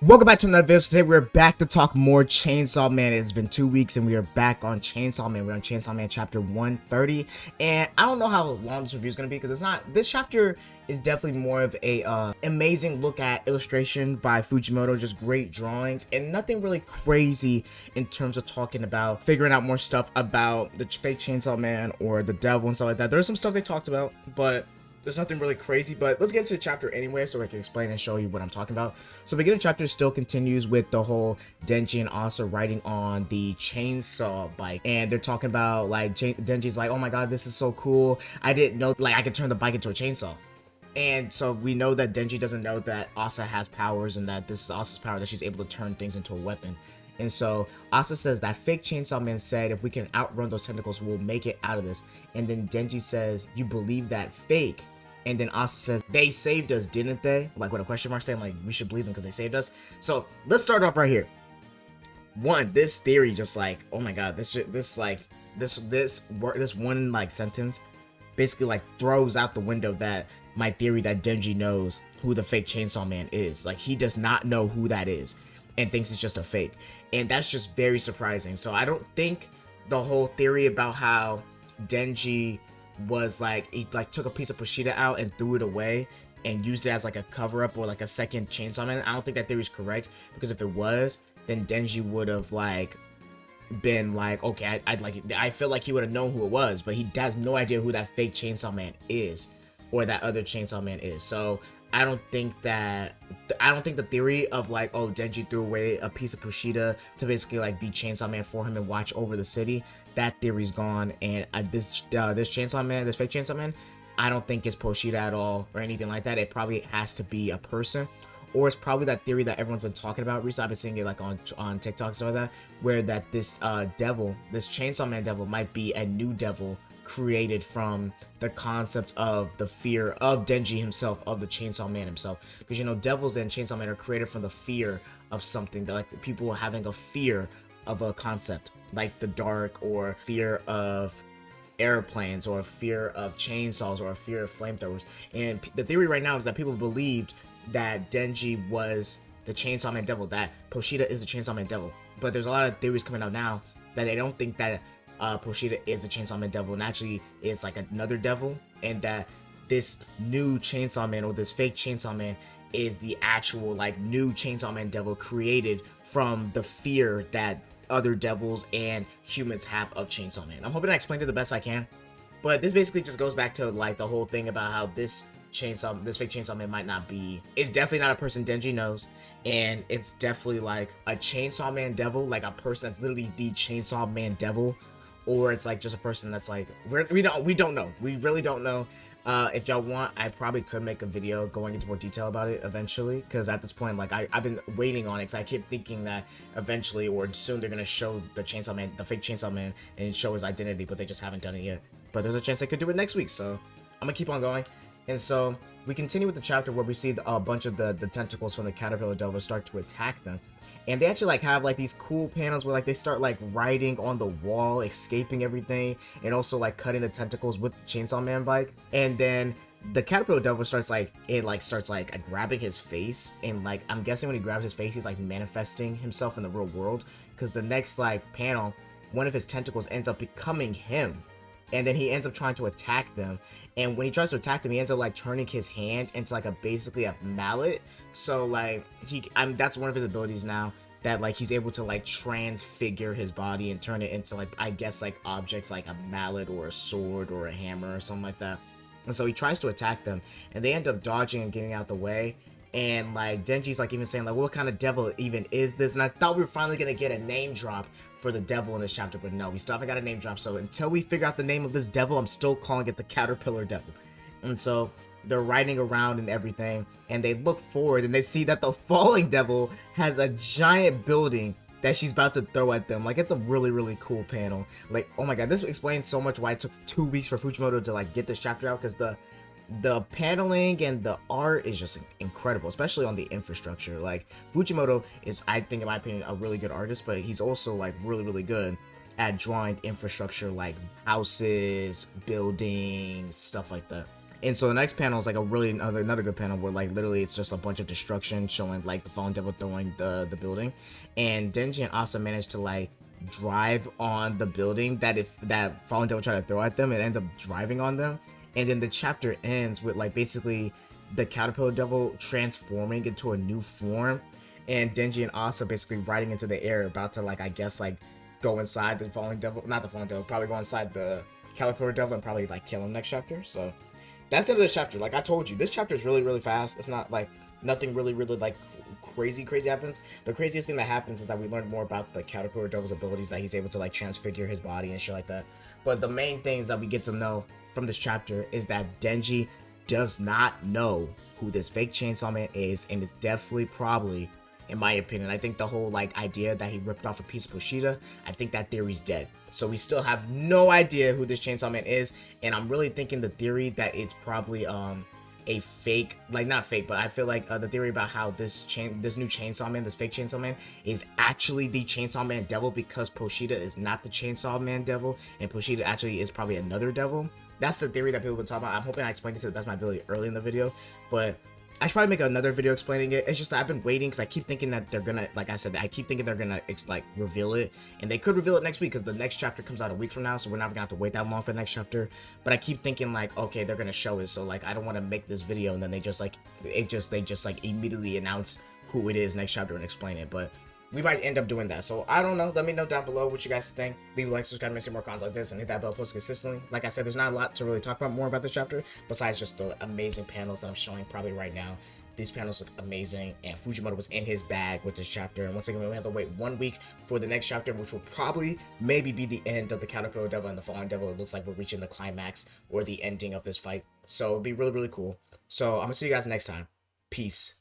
Welcome back to another video. Today we're back to talk more Chainsaw Man. It's been 2 weeks and we are back on Chainsaw Man. We're on Chainsaw Man chapter 130, and I don't know how long this review is going to be because it's not, this chapter is definitely more of a amazing look at illustration by Fujimoto, just great drawings and nothing really crazy in terms of talking about figuring out more stuff about the fake Chainsaw Man or the devil and stuff like that. There's some stuff they talked about, but there's nothing really crazy. But let's get into the chapter anyway so I can explain and show you what I'm talking about. So the beginning chapter still continues with the whole Denji and Asa riding on the chainsaw bike, and they're talking about like Denji's like, oh my god, this is so cool, I didn't know like I could turn the bike into a chainsaw. And so we know that Denji doesn't know that Asa has powers and that this is Asa's power, that she's able to turn things into a weapon. And so Asa says that fake Chainsaw Man said if we can outrun those tentacles, we'll make it out of this. And then Denji says, you believe that fake? And then Asa says, they saved us, didn't they? Like with a question mark, saying like we should believe them because they saved us. So let's start off right here. One, this theory just like, oh my god, this one like sentence basically like throws out the window that my theory that Denji knows who the fake Chainsaw Man is. Like he does not know who that is and thinks it's just a fake, and that's just very surprising. So I don't think the whole theory about how Denji was like, he like took a piece of Kushida out and threw it away and used it as like a cover-up or like a second Chainsaw Man, I don't think that theory is correct, because if it was, then Denji would have like been like, okay, I feel like he would have known who it was, but he has no idea who that fake Chainsaw Man is or that other Chainsaw Man is. So I don't think the theory of like, oh, Denji threw away a piece of Kushida to basically like be Chainsaw Man for him and watch over the city, that theory's gone. And this Chainsaw Man, this fake Chainsaw Man, I don't think it's Kushida at all or anything like that. It probably has to be a person, or it's probably that theory that everyone's been talking about recently. I've been seeing it like on TikTok, stuff like that, where that this devil, this Chainsaw Man devil, might be a new devil created from the concept of the fear of Denji himself, of the Chainsaw Man himself. Because you know, devils and Chainsaw Man are created from the fear of something, that like people having a fear of a concept like the dark, or fear of airplanes, or fear of chainsaws, or a fear of flamethrowers. And the theory right now is that people believed that Denji was the Chainsaw Man devil, that Kushida is the Chainsaw Man devil. But there's a lot of theories coming out now that they don't think that Kushida is the Chainsaw Man devil, and actually is like another devil, and that this new Chainsaw Man, or this fake Chainsaw Man, is the actual like new Chainsaw Man devil created from the fear that other devils and humans have of Chainsaw Man. I'm hoping I explained it the best I can, but this basically just goes back to like the whole thing about how this fake Chainsaw Man might not be, it's definitely not a person Denji knows, and it's definitely like a Chainsaw Man devil, like a person that's literally the Chainsaw Man devil, or it's like just a person that's like, we don't know, we really don't know. If y'all want, I probably could make a video going into more detail about it eventually, because at this point, like I've been waiting on it, because I keep thinking that eventually or soon they're gonna show the Chainsaw Man, the fake Chainsaw Man, and show his identity, but they just haven't done it yet. But there's a chance they could do it next week, so I'm gonna keep on going. And so we continue with the chapter where we see a bunch of the tentacles from the caterpillar devil start to attack them. And they actually like have like these cool panels where like they start like riding on the wall, escaping everything, and also like cutting the tentacles with the Chainsaw Man bike. And then the caterpillar devil starts like grabbing his face, and like I'm guessing when he grabs his face, he's like manifesting himself in the real world, because the next like panel, one of his tentacles ends up becoming him. And then he ends up trying to attack them, and when he tries to attack them, he ends up like turning his hand into like basically a mallet. So like that's one of his abilities now, that like he's able to like transfigure his body and turn it into like, I guess, like objects like a mallet or a sword or a hammer or something like that. And so he tries to attack them, and they end up dodging and getting out the way. And like Denji's like even saying like, what kind of devil even is this? And I thought we were finally gonna get a name drop for the devil in this chapter, but no, we still haven't got a name drop. So until we figure out the name of this devil, I'm still calling it the caterpillar devil. And so they're riding around and everything, and they look forward and they see that the falling devil has a giant building that she's about to throw at them. Like, it's a really, really cool panel. Like, oh my god, this explains so much why it took 2 weeks for Fujimoto to like get this chapter out, because the paneling and the art is just incredible, especially on the infrastructure. Like, Fujimoto is, I think in my opinion, a really good artist, but he's also like really, really good at drawing infrastructure, like houses, buildings, stuff like that. And so the next panel is like a really another good panel where like literally it's just a bunch of destruction showing like the fallen devil throwing the building, and Denji and Asa managed to like drive on the building that if that fallen devil tried to throw at them, it ends up driving on them. And then the chapter ends with like basically the caterpillar devil transforming into a new form, and Denji and Asa basically riding into the air about to like I guess like go inside the fallen devil, not the fallen devil, probably go inside the caterpillar devil and probably like kill him next chapter. So that's the end of this chapter. Like I told you, this chapter is really, really fast. It's not like nothing really, really like crazy happens. The craziest thing that happens is that we learn more about the Caterpillar Devil's abilities, that he's able to like transfigure his body and shit like that. But the main things that we get to know from this chapter is that Denji does not know who this fake Chainsaw Man is, and it's definitely probably, in my opinion, I think the whole like idea that he ripped off a piece of Kushida, I think that theory's dead. So we still have no idea who this Chainsaw Man is, and I'm really thinking the theory that it's probably a fake, like not fake, but I feel like the theory about how this new Chainsaw Man, this fake Chainsaw Man, is actually the Chainsaw Man devil, because Kushida is not the Chainsaw Man devil, and Kushida actually is probably another devil. That's the theory that people have been talking about. I'm hoping I explained it to the best of my ability early in the video, but I should probably make another video explaining it. It's just that I've been waiting because I keep thinking that they're gonna, like I said, I keep thinking they're gonna like reveal it, and they could reveal it next week because the next chapter comes out a week from now, so we're not gonna have to wait that long for the next chapter. But I keep thinking like, okay, they're gonna show it, so like I don't want to make this video and then they just like they just like immediately announce who it is next chapter and explain it. But we might end up doing that. So I don't know. Let me know down below what you guys think. Leave a like, subscribe, and see more content like this, and hit that bell post consistently. Like I said, there's not a lot to really talk about more about this chapter besides just the amazing panels that I'm showing probably right now. These panels look amazing, and Fujimoto was in his bag with this chapter. And once again, we have to wait 1 week for the next chapter, which will probably maybe be the end of the Caterpillar Devil and the Fallen Devil. It looks like we're reaching the climax or the ending of this fight. So it'll be really, really cool. So I'm gonna see you guys next time. Peace.